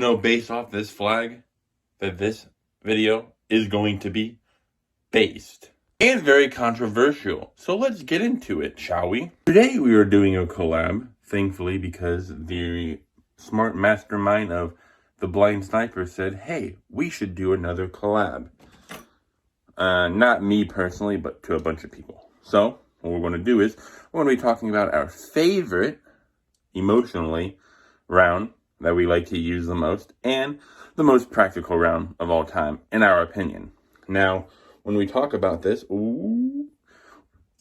Based off this flag, that this video is going to be based. And very controversial. So let's get into it, shall we? Today we are doing a collab, thankfully, because the smart mastermind of the Blind Sniper said, hey, we should do another collab. Not me personally, but to a bunch of people. So what we're going to do is, we're going to be talking about our favorite, emotionally, round that we like to use the most, and the most practical round of all time, in our opinion. Now, when we talk about this, I'm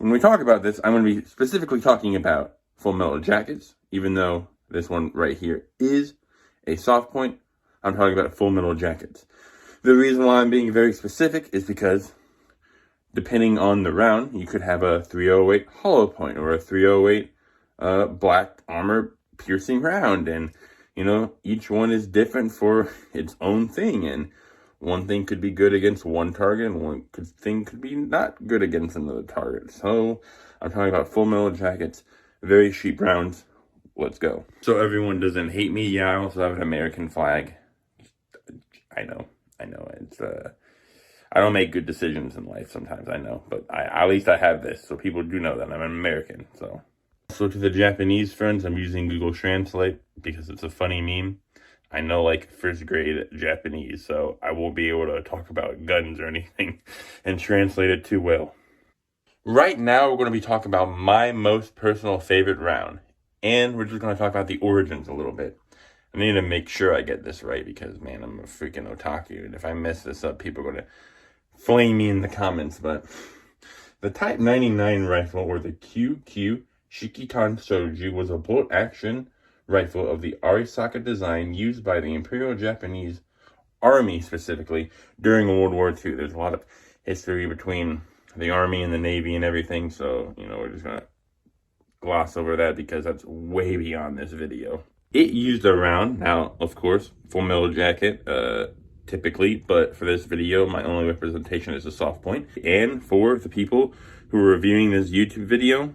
going to be specifically talking about full metal jackets, even though this one right here is a soft point. I'm talking about full metal jackets. The reason why I'm being very specific is because depending on the round, you could have a 308 hollow point or a 308 black armor piercing round, and each one is different for its own thing, and one thing could be good against one target, and one thing could be not good against another target. So I'm talking about full metal jackets, very cheap rounds. Let's go. So everyone doesn't hate me. Yeah, I also have an American flag. I know. It's I don't make good decisions in life sometimes, I know, but at least I have this, so people do know that I'm an American. So to the Japanese friends, I'm using Google Translate because it's a funny meme. I know like first grade Japanese, so I won't be able to talk about guns or anything and translate it too well. Right now, we're going to be talking about my most personal favorite round, and we're just going to talk about the origins a little bit. I need to make sure I get this right because, man, I'm a freaking otaku, and if I mess this up, people are going to flame me in the comments. But the Type 99 rifle, or the QQ Shikitan Soju, was a bolt-action rifle of the Arisaka design used by the Imperial Japanese Army specifically during World War II. There's a lot of history between the Army and the Navy and everything, so, we're just going to gloss over that because that's way beyond this video. It used a round, now, of course, full metal jacket, typically, but for this video, my only representation is a soft point. And for the people who are reviewing this YouTube video,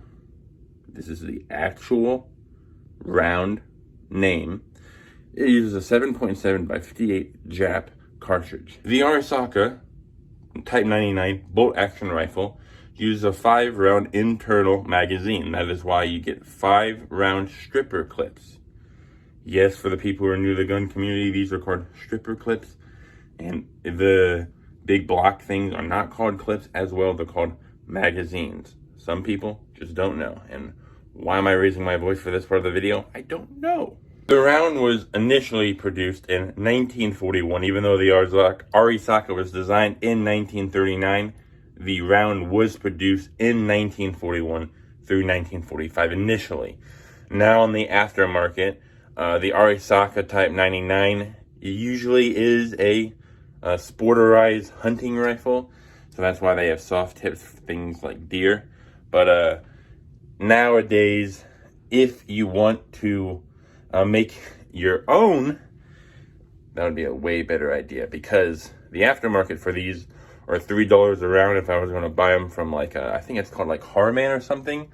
this is the actual round name. It uses a 7.7 by 58 Jap cartridge. The Arisaka Type 99 bolt action rifle uses a 5-round internal magazine. That is why you get 5-round stripper clips. Yes, for the people who are new to the gun community, these are called stripper clips. And the big block things are not called clips as well. They're called magazines. Some people just don't know. And why am I raising my voice for this part of the video? I don't know. The round was initially produced in 1941. Even though the Arisaka was designed in 1939, the round was produced in 1941 through 1945 initially. Now in the aftermarket, the Arisaka Type 99 usually is a sporterized hunting rifle. So that's why they have soft tips for things like deer. But nowadays, if you want to make your own, that would be a way better idea, because the aftermarket for these are $3 a round. If I was going to buy them from like I think it's called like Harman or something,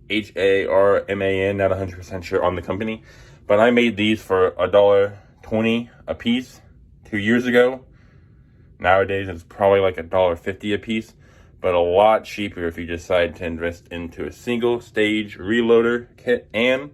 Harman, not 100% sure on the company, but I made these for $1.20 a piece 2 years ago. Nowadays it's probably like $1.50 a piece, but a lot cheaper if you decide to invest into a single stage reloader kit and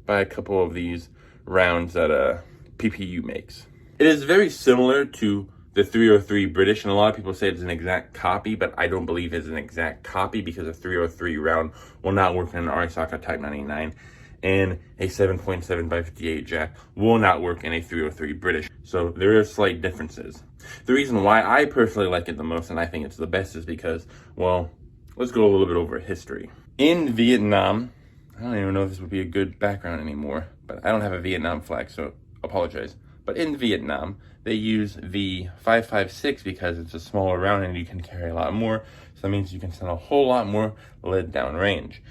buy a couple of these rounds that PPU makes. It is very similar to the 303 British, and a lot of people say it's an exact copy, but I don't believe it's an exact copy because a 303 round will not work in an Arisaka Type 99, and a 7.7 by 58 Jack will not work in a 303 British. So there are slight differences. The reason why I personally like it the most, and I think it's the best, is because, well, let's go a little bit over history. In Vietnam, I don't even know if this would be a good background anymore, but I don't have a Vietnam flag, so apologize. But in Vietnam, they use the 5.56 because it's a smaller round and you can carry a lot more. So that means you can send a whole lot more lead down range.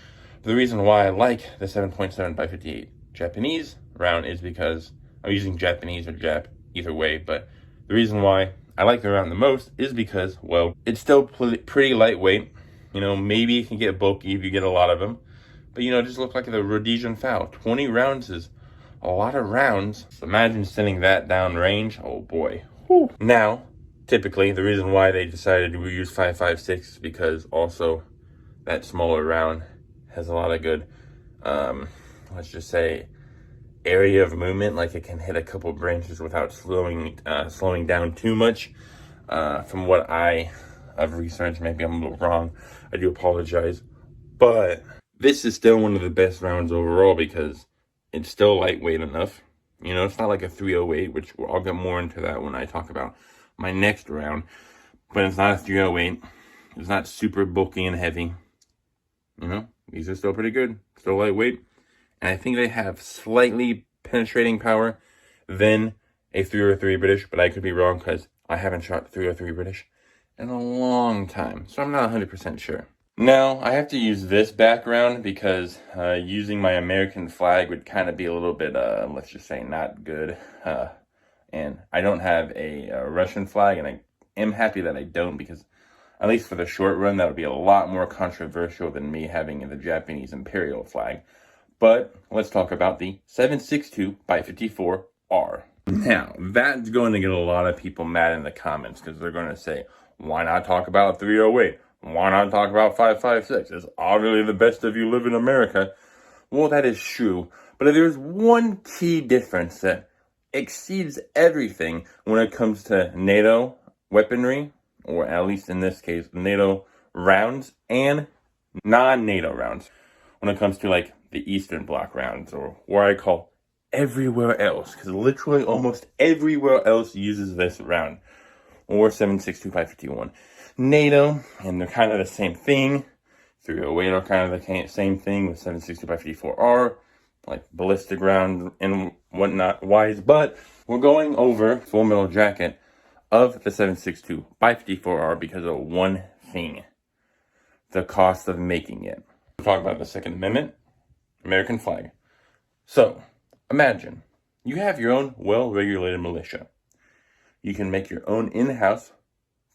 The reason why I like the 7.7 by 58 Japanese round is because I'm using Japanese or Jap either way, but the reason why I like the round the most is because, well, it's still pretty lightweight. Maybe it can get bulky if you get a lot of them. But, just look like the Rhodesian fowl. 20 rounds is a lot of rounds. So imagine sending that down range. Oh boy. Whew. Now, typically, the reason why they decided to use 5.56 is because also that smaller round has a lot of good, let's just say, area of movement. Like it can hit a couple branches without slowing down too much. From what I've researched, maybe I'm a little wrong. I do apologize, but this is still one of the best rounds overall because it's still lightweight enough. You know, it's not like a 308, which I'll get more into that when I talk about my next round. But it's not a 308. It's not super bulky and heavy. You know, these are still pretty good. Still lightweight. And I think they have slightly penetrating power than a 303 British, but I could be wrong because I haven't shot 303 British in a long time. So I'm not 100% sure. Now, I have to use this background because using my American flag would kind of be a little bit, let's just say, not good. And I don't have a Russian flag, and I am happy that I don't because, at least for the short run, that would be a lot more controversial than me having the Japanese Imperial flag. But let's talk about the 7.62 by 54R. Now, that's going to get a lot of people mad in the comments because they're going to say, why not talk about 308? Why not talk about 5.56? It's obviously the best if you live in America. Well, that is true. But there's one key difference that exceeds everything when it comes to NATO weaponry, or at least in this case, NATO rounds and non-NATO rounds. When it comes to like the Eastern Bloc rounds, or what I call everywhere else, because literally almost everywhere else uses this round, or 7.62 by 51. NATO, and they're kind of the same thing. 308 are kind of the same thing with 7.62 by 54R, like ballistic round and whatnot wise. But we're going over full metal jacket of the 7.62 by 54R because of one thing: the cost of making it. We'll talk about the Second Amendment, American flag. So imagine you have your own well-regulated militia. You can make your own in-house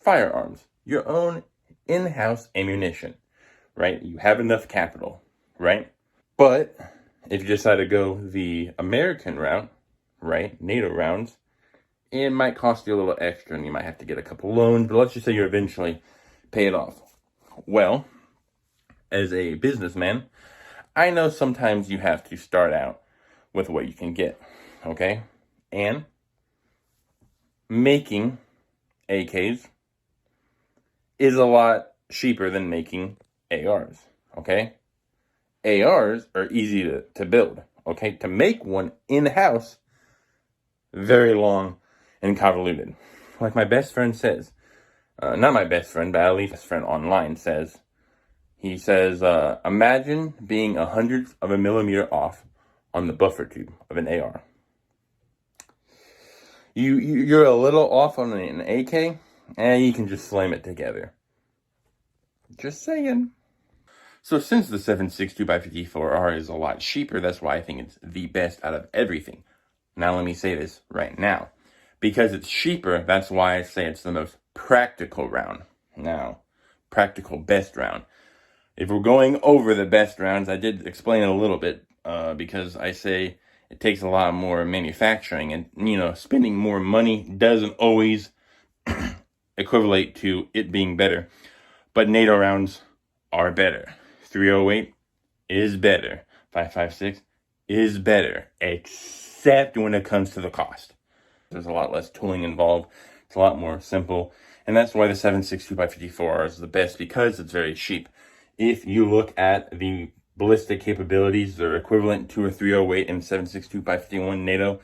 firearms, your own in-house ammunition, right? You have enough capital, right? But if you decide to go the American route, right, NATO rounds, it might cost you a little extra and you might have to get a couple loans, but let's just say you eventually pay it off. Well, as a businessman, I know sometimes you have to start out with what you can get, okay? And making AKs is a lot cheaper than making ARs, okay? ARs are easy to build, okay? To make one in-house, very long and convoluted. Like my best friend says, not my best friend, but at least best friend online says, he says, imagine being 1/100 of a millimeter off on the buffer tube of an AR. You're a little off on an AK, and you can just slam it together. Just saying. So since the 7.62 by 54R is a lot cheaper, that's why I think it's the best out of everything. Now let me say this right now. Because it's cheaper, that's why I say it's the most practical round. Now, practical best round. If we're going over the best rounds, I did explain it a little bit, because I say it takes a lot more manufacturing, and, you know, spending more money doesn't always equivalent to it being better. But NATO rounds are better. 308 is better. 5.56 is better, except when it comes to the cost. There's a lot less tooling involved. It's a lot more simple. And that's why the 7.62 by 54R is the best, because it's very cheap. If you look at the ballistic capabilities, they're equivalent to a 308 and 7.62 by 51 NATO.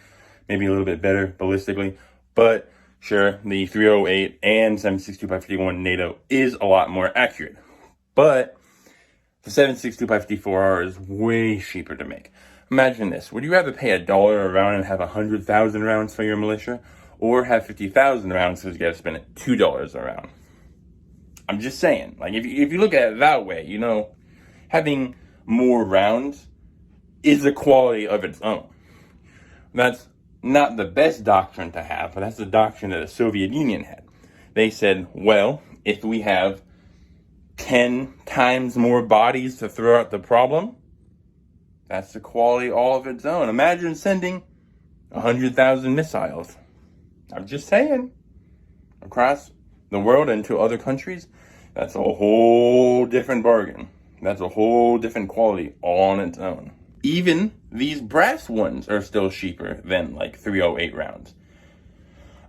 Maybe a little bit better ballistically. But sure, the 308 and 7.62 by 51 NATO is a lot more accurate. But the 7.62 by 54R is way cheaper to make. Imagine this. Would you rather pay $1 a round and have 100,000 rounds for your militia, or have 50,000 rounds because you got to spend $2 a round? I'm just saying. Like, if you look at it that way, you know, having more rounds is a quality of its own. That's not the best doctrine to have, but that's the doctrine that the Soviet Union had. They said, well, if we have 10 times more bodies to throw out the problem, That's the quality all of its own. Imagine sending 100,000 missiles. I'm just saying. Across the world and to other countries, that's a whole different bargain. That's a whole different quality all on its own. Even these brass ones are still cheaper than like 308 rounds.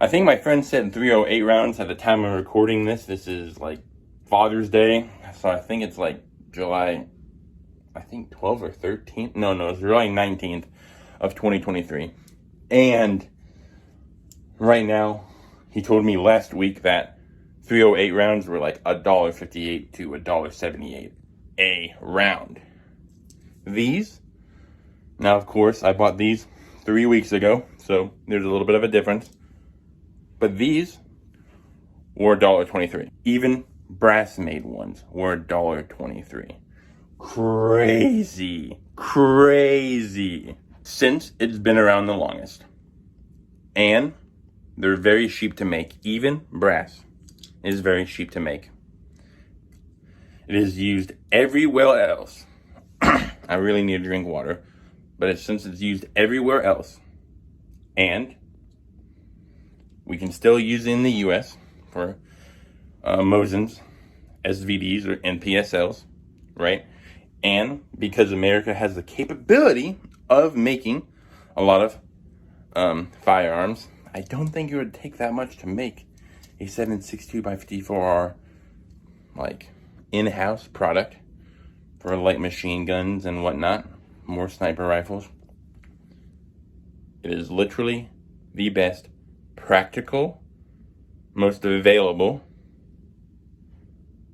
I think my friend said 308 rounds at the time of recording this. This is like Father's Day. So I think it's like July, I think 12th or 13th. No, it's July 19th of 2023. And right now, he told me last week that 308 rounds were like $1.58 to $1.78 a round. These, now of course, I bought these 3 weeks ago, so there's a little bit of a difference. But these were $1.23. Even brass-made ones were $1.23. Crazy. Since it's been around the longest. And they're very cheap to make. Even brass is very cheap to make. It is used everywhere else. I really need to drink water. But since it's used everywhere else, and we can still use it in the U.S. for Mosins, SVDs, or NPSLs, right? And because America has the capability of making a lot of firearms, I don't think it would take that much to make a 7.62x54R like in-house product for light machine guns and whatnot, more sniper rifles. It is literally the best, practical, most available,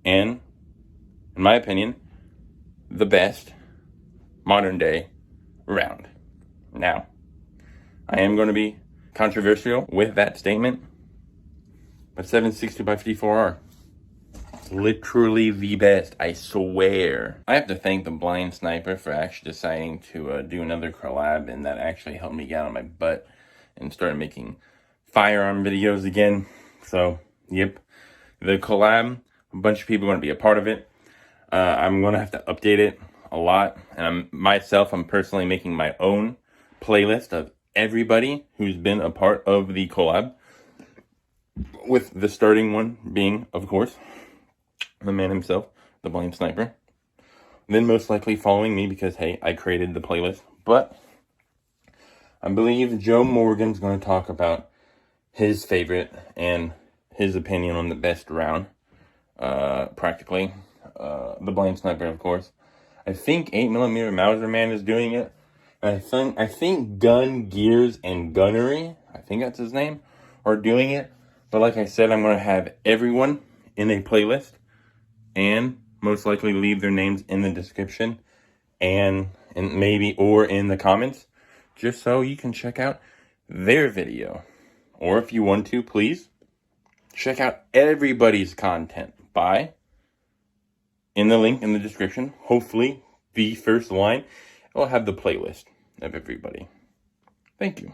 and, in my opinion, the best modern day round. Now, I am going to be controversial with that statement, but 7.62x54R, literally the best, I swear. I have to thank the blind sniper for actually deciding to do another collab, and that actually helped me get out of my butt and started making firearm videos again. So, yep, the collab, a bunch of people are going to be a part of it. I'm going to have to update it a lot, and I'm personally making my own playlist of everybody who's been a part of the collab, with the starting one being, of course, the man himself, the blind sniper. Then most likely following me because, hey, I created the playlist. But I believe Joe Morgan's going to talk about his favorite and his opinion on the best round, practically. The blind sniper, of course. I think 8mm Mauser Man is doing it. And I think Gun, Gears, and Gunnery, I think that's his name, are doing it. But like I said, I'm going to have everyone in a playlist and most likely leave their names in the description and maybe or in the comments, just so you can check out their video. Or if you want to, please check out everybody's content in the link in the description. Hopefully the first line will have the playlist of everybody. Thank you.